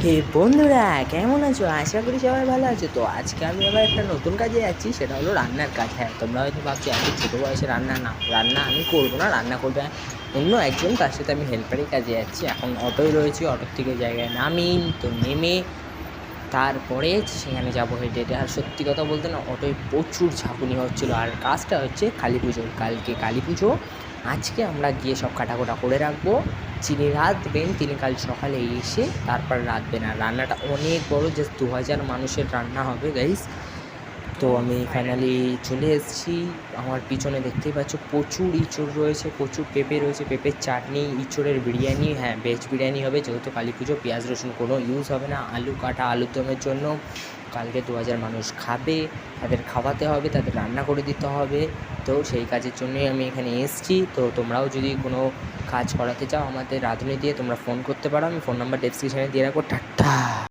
হে বন্ধুরা, কেমন আছো? আশা করি সবাই ভালো আছো। তো আজকে আমি আবার একটা নতুন কাজে যাচ্ছি, সেটা হলো রান্নার কাজ। হ্যাঁ, তোমরা হয়তো ভাবছো এত ছোটো বয়সে রান্না, না রান্না আমি করবো না, রান্না করবে অন্য একজন, তার সাথে আমি হেল্পারি কাজে যাচ্ছি। এখন অটোয় রয়েছি, অটোর থেকে জায়গায় নামি, তো নেমে তারপরে সেখানে যাবো হেঁটে হেঁটে। আর সত্যি কথা বলতে না, অটোয় প্রচুর ঝাঁকুনি হচ্ছিলো। আর কাজটা হচ্ছে কালী পুজোর, কালকে কালী পুজো। আজকে আমরা গিয়ে সব কাটাকোটা করে রাখবো। যিনি রাঁধবেন তিনি কাল সকালে এসে তারপর রাঁধবেন। আর রান্নাটা অনেক বড়, জাস্ট 2000 মানুষের রান্না হবে গাইস। তো আমি ফাইনালি চলে এসেছি। আমার পিছনে দেখতেই পাচ্ছ প্রচুর ইঁচড় রয়েছে, প্রচুর পেঁপে রয়েছে, পেঁপের চাটনি, ইঁচড়ের বিরিয়ানি। হ্যাঁ, ভেজ বিরিয়ানি হবে, যেহেতু কালী পুজো পেঁয়াজ রসুন কোনো ইউজ হবে না। আলু কাটা, আলুর দমের জন্য কালকে 2000 মানুষ খাবে, তাদের খাওয়াতে হবে, তাদের রান্না করে দিতে হবে। তো সেই কাজের জন্যই আমি এখানে এসেছি। তো তোমরাও যদি কোনো কাজ করাতে চাও আমাদের রাঁধুনি দিয়ে, তোমরা ফোন করতে পারো। আমি ফোন নাম্বার ডেসক্রিপশানে দিয়ে রাখবো। টাটা।